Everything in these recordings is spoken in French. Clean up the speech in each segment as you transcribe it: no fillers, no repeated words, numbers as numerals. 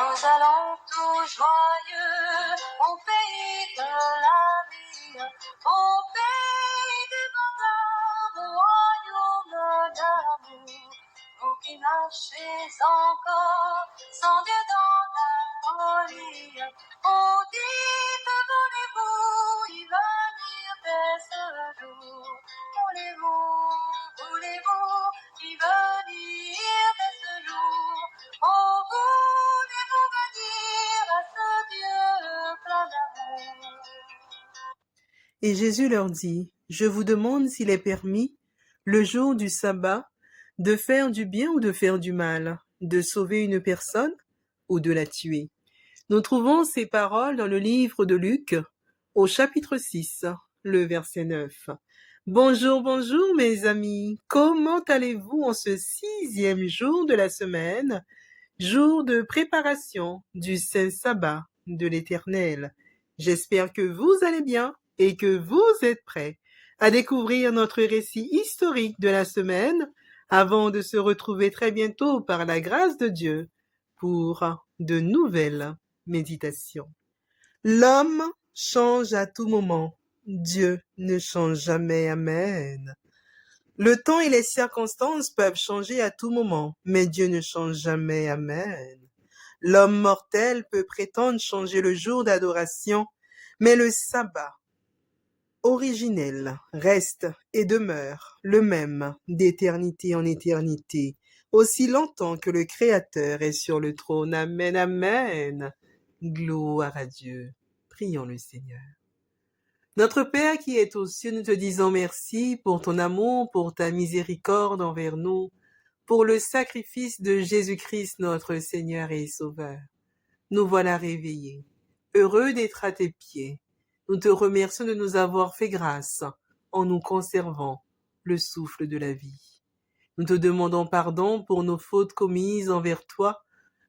Nous allons tout joyeux au pays de la vie, au pays du bonheur, au royaume d'amour. Vous qui marchez encore sans Dieu dans la folie, oh dites, voulez-vous y venir dès ce jour? Voulez-vous y venir dès ce jour? Oh, voulez-vous venir à ce Dieu plein d'amour? Et Jésus leur dit, je vous demande s'il est permis, le jour du sabbat, de faire du bien ou de faire du mal, de sauver une personne ou de la tuer. Nous trouvons ces paroles dans le livre de Luc, au chapitre 6, le verset 9. Bonjour, bonjour mes amis, comment allez-vous en ce 6e jour de la semaine, jour de préparation du Saint Sabbat de l'Éternel? J'espère que vous allez bien et que vous êtes prêts à découvrir notre récit historique de la semaine avant de se retrouver très bientôt par la grâce de Dieu pour de nouvelles méditations. L'homme change à tout moment. Dieu ne change jamais. Amen. Le temps et les circonstances peuvent changer à tout moment, mais Dieu ne change jamais. Amen. L'homme mortel peut prétendre changer le jour d'adoration, mais le sabbat originel reste et demeure le même d'éternité en éternité, aussi longtemps que le Créateur est sur le trône. Amen, amen. Gloire à Dieu. Prions le Seigneur. Notre Père qui es aux cieux, nous te disons merci pour ton amour, pour ta miséricorde envers nous, pour le sacrifice de Jésus-Christ, notre Seigneur et Sauveur. Nous voilà réveillés, heureux d'être à tes pieds. Nous te remercions de nous avoir fait grâce en nous conservant le souffle de la vie. Nous te demandons pardon pour nos fautes commises envers toi.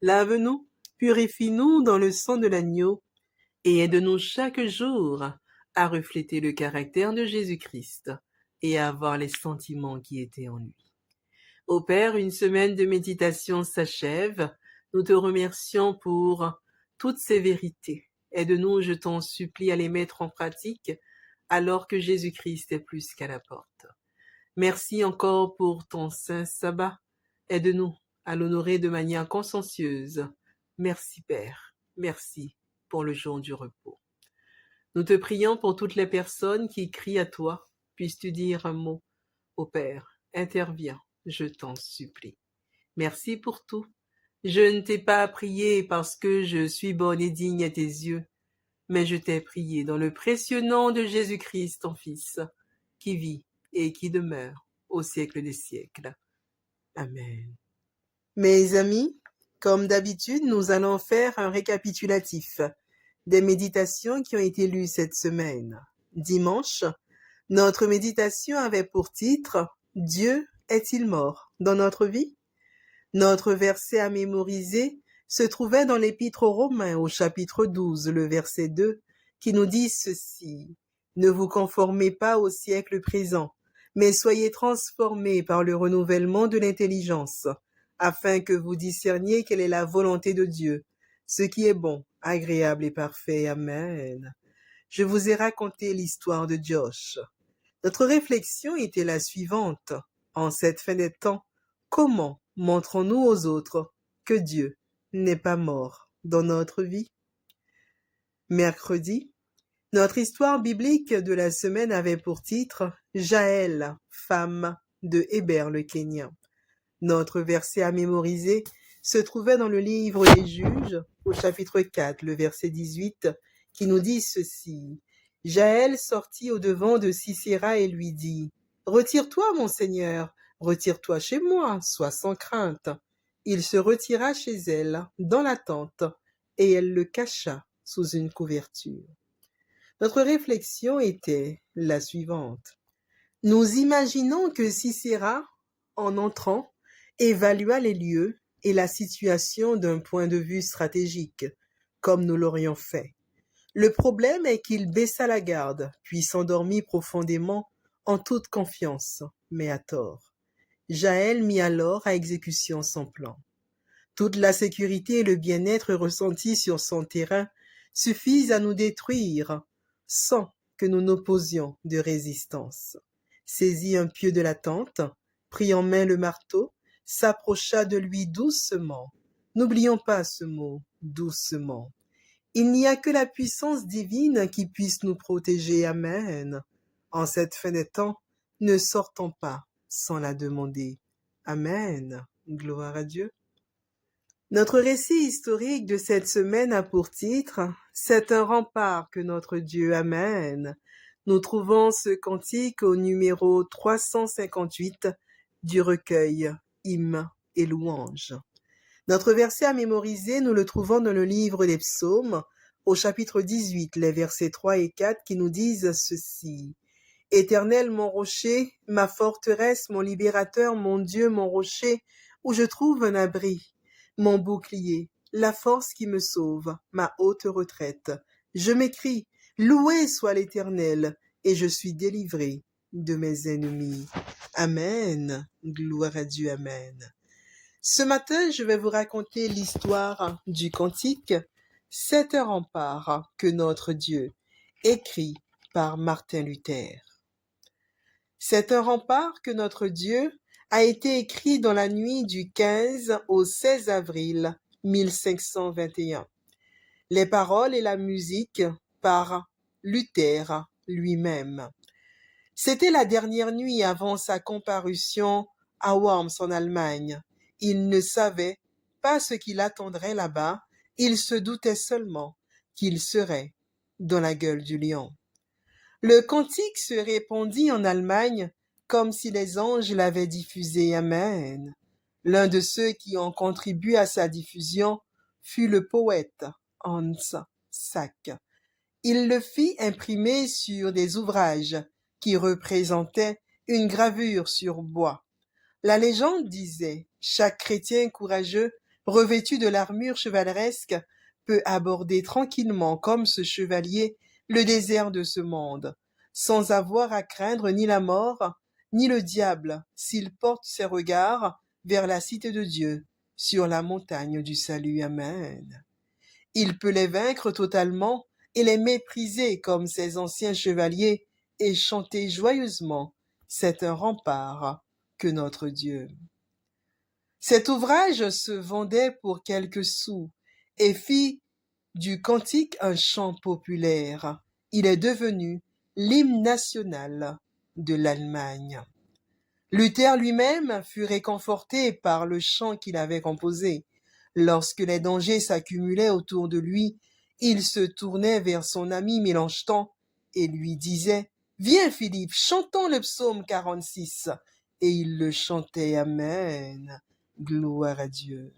Lave-nous, purifie-nous dans le sang de l'agneau et aide-nous chaque jour à refléter le caractère de Jésus-Christ et à avoir les sentiments qui étaient en lui. Ô Père, une semaine de méditation s'achève. Nous te remercions pour toutes ces vérités. Aide-nous, je t'en supplie, à les mettre en pratique alors que Jésus-Christ est plus qu'à la porte. Merci encore pour ton saint sabbat. Aide-nous à l'honorer de manière consciencieuse. Merci Père, merci pour le jour du repos. Nous te prions pour toutes les personnes qui crient à toi. Puisses-tu dire un mot, ô Père, interviens, je t'en supplie. Merci pour tout. Je ne t'ai pas prié parce que je suis bonne et digne à tes yeux, mais je t'ai prié dans le précieux nom de Jésus-Christ, ton Fils, qui vit et qui demeure au siècle des siècles. Amen. Mes amis, comme d'habitude, nous allons faire un récapitulatif des méditations qui ont été lues cette semaine. Dimanche, notre méditation avait pour titre « Dieu est-il mort dans notre vie ?» Notre verset à mémoriser se trouvait dans l'Épître aux Romains au chapitre 12, le verset 2, qui nous dit ceci: « Ne vous conformez pas au siècle présent, mais soyez transformés par le renouvellement de l'intelligence, afin que vous discerniez quelle est la volonté de Dieu, ce qui est bon, agréable et parfait. Amen. » Je vous ai raconté l'histoire de Josh. Notre réflexion était la suivante. En cette fin des temps, comment montrons-nous aux autres que Dieu n'est pas mort dans notre vie? Mercredi, notre histoire biblique de la semaine avait pour titre Jaël, femme de Héber le Kénien. Notre verset à mémoriser se trouvait dans le livre des Juges, au chapitre 4, le verset 18, qui nous dit ceci. Jaël sortit au-devant de Sisera et lui dit « Retire-toi, mon Seigneur, retire-toi chez moi, sois sans crainte. » Il se retira chez elle, dans la tente, et elle le cacha sous une couverture. Notre réflexion était la suivante. Nous imaginons que Sisera, en entrant, évalua les lieux et la situation d'un point de vue stratégique, comme nous l'aurions fait. Le problème est qu'il baissa la garde, puis s'endormit profondément, en toute confiance, mais à tort. Jaël mit alors à exécution son plan. Toute la sécurité et le bien-être ressentis sur son terrain suffisent à nous détruire sans que nous n'opposions de résistance. Saisit un pieu de la tente, prit en main le marteau, s'approcha de lui doucement. N'oublions pas ce mot, doucement. Il n'y a que la puissance divine qui puisse nous protéger. Amen. En cette fin des temps, ne sortons pas sans la demander. Amen. Gloire à Dieu. Notre récit historique de cette semaine a pour titre « C'est un rempart que notre Dieu amène ». Nous trouvons ce cantique au numéro 358 du recueil Hymnes et louanges. Notre verset à mémoriser, nous le trouvons dans le livre des Psaumes, au chapitre 18, les versets 3 et 4 qui nous disent ceci. « Éternel mon rocher, ma forteresse, mon libérateur, mon Dieu, mon rocher, où je trouve un abri. Mon bouclier, la force qui me sauve, ma haute retraite. Je m'écrie, loué soit l'Éternel, et je suis délivré de mes ennemis. Amen. Gloire à Dieu, amen. Ce matin, je vais vous raconter l'histoire du cantique « C'est un rempart que notre Dieu », écrit par Martin Luther. C'est un rempart que notre Dieu a été écrit dans la nuit du 15 au 16 avril 1521. Les paroles et la musique par Luther lui-même. C'était la dernière nuit avant sa comparution à Worms en Allemagne. Il ne savait pas ce qui l'attendrait là-bas, il se doutait seulement qu'il serait dans la gueule du lion. Le cantique se répandit en Allemagne comme si les anges l'avaient diffusé. Amen. L'un de ceux qui ont contribué à sa diffusion fut le poète Hans Sachs. Il le fit imprimer sur des ouvrages qui représentaient une gravure sur bois. La légende disait « Chaque chrétien courageux, revêtu de l'armure chevaleresque, peut aborder tranquillement comme ce chevalier le désert de ce monde, sans avoir à craindre ni la mort, ni le diable, s'il porte ses regards vers la cité de Dieu, sur la montagne du salut. Amen. Il peut les vaincre totalement et les mépriser comme ces anciens chevaliers et chanter joyeusement. C'est un rempart que notre Dieu. Cet ouvrage se vendait pour quelques sous et fit du cantique un chant populaire. Il est devenu l'hymne national de l'Allemagne. Luther lui-même fut réconforté par le chant qu'il avait composé. Lorsque les dangers s'accumulaient autour de lui, il se tournait vers son ami Mélanchthon et lui disait « Viens Philippe, chantons le psaume 46 » et il le chantait. Amen. Gloire à Dieu.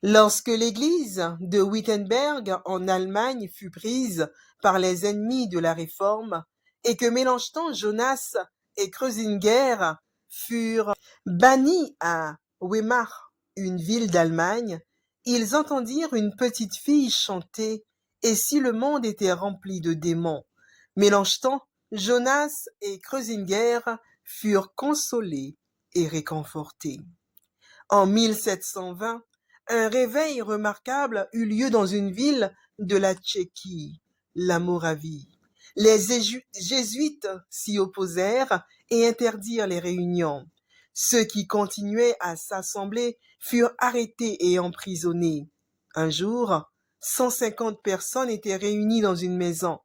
Lorsque l'église de Wittenberg en Allemagne fut prise par les ennemis de la Réforme et que Mélanchthon, Jonas et Kreuziger furent bannis à Weimar, une ville d'Allemagne, ils entendirent une petite fille chanter « Et si le monde était rempli de démons ?» Mélanchthon, Jonas et Kreuziger furent consolés et réconfortés. En 1720, un réveil remarquable eut lieu dans une ville de la Tchéquie, la Moravie. Les jésuites s'y opposèrent et interdirent les réunions. Ceux qui continuaient à s'assembler furent arrêtés et emprisonnés. Un jour, 150 personnes étaient réunies dans une maison.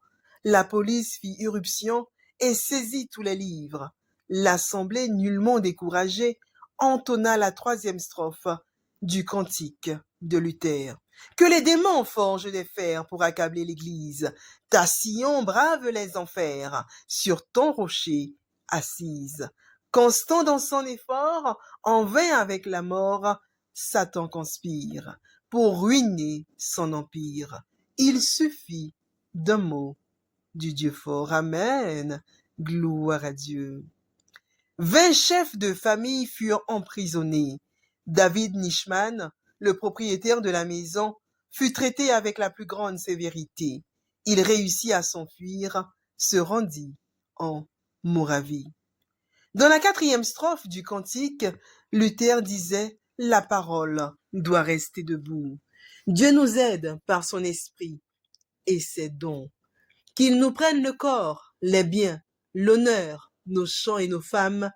La police fit irruption et saisit tous les livres. L'assemblée, nullement découragée, entonna la 3e strophe du cantique de Luther. Que les démons forgent des fers pour accabler l'Église. Ta Sion brave les enfers, sur ton rocher assise. Constant dans son effort, en vain avec la mort, Satan conspire pour ruiner son empire. Il suffit d'un mot du Dieu fort. Amen. Gloire à Dieu. 20 chefs de famille furent emprisonnés. David Nischmann, le propriétaire de la maison, fut traité avec la plus grande sévérité. Il réussit à s'enfuir, se rendit en Moravie. Dans la 4e strophe du cantique, Luther disait La parole doit rester debout. Dieu nous aide par son esprit et ses dons. Qu'il nous prenne le corps, les biens, l'honneur, nos champs et nos femmes,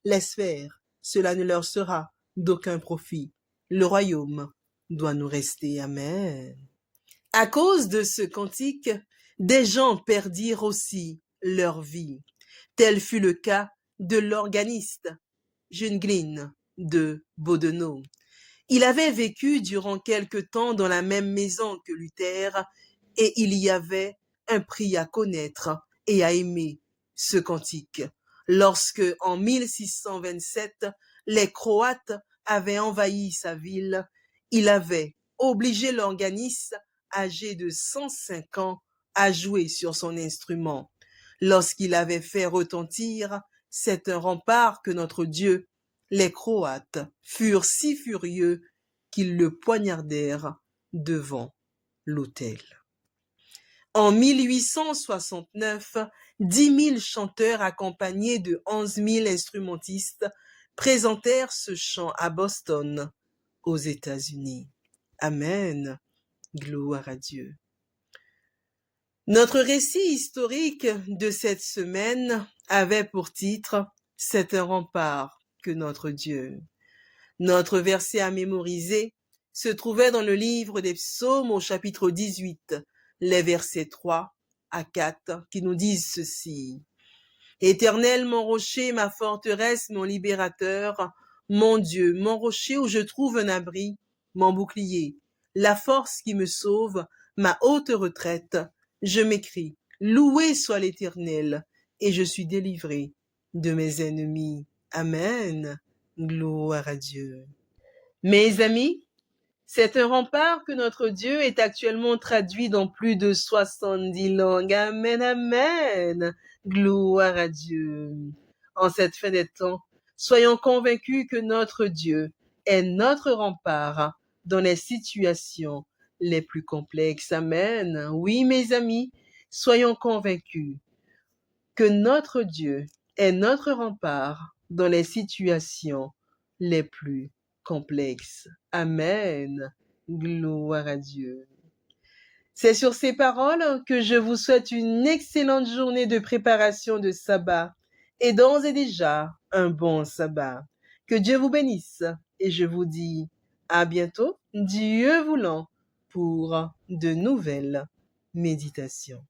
laisse faire, cela ne leur sera d'aucun profit. Le royaume doit nous rester. Amen. À cause de ce cantique, des gens perdirent aussi leur vie. Tel fut le cas de l'organiste Junglin de Bodenau. Il avait vécu durant quelque temps dans la même maison que Luther et il y avait un prix à connaître et à aimer ce cantique. Lorsque, en 1627, les Croates avaient envahi sa ville, il avait obligé l'organiste âgé de 105 ans à jouer sur son instrument. Lorsqu'il avait fait retentir, c'est un rempart que notre Dieu, les Croates furent si furieux qu'ils le poignardèrent devant l'autel. En 1869, 10 000 chanteurs accompagnés de 11 000 instrumentistes présentèrent ce chant à Boston, aux États-Unis. Amen. Gloire à Dieu. Notre récit historique de cette semaine avait pour titre « C'est un rempart que notre Dieu ». Notre verset à mémoriser se trouvait dans le livre des Psaumes au chapitre 18, les versets 3 à 4 qui nous disent ceci. « Éternel, mon rocher, ma forteresse, mon libérateur, mon Dieu, mon rocher où je trouve un abri, mon bouclier, la force qui me sauve, ma haute retraite, je m'écrie, loué soit l'Éternel, et je suis délivré de mes ennemis. Amen. Gloire à Dieu. » Mes amis, c'est un rempart que notre Dieu est actuellement traduit dans plus de 70 langues. Amen, amen. Gloire à Dieu. En cette fin des temps, soyons convaincus que notre Dieu est notre rempart dans les situations les plus complexes. Amen. Oui, mes amis, soyons convaincus que notre Dieu est notre rempart dans les situations les plus complexes. Amen. Gloire à Dieu. C'est sur ces paroles que je vous souhaite une excellente journée de préparation de sabbat et d'ores et déjà un bon sabbat. Que Dieu vous bénisse et je vous dis à bientôt, Dieu voulant, pour de nouvelles méditations.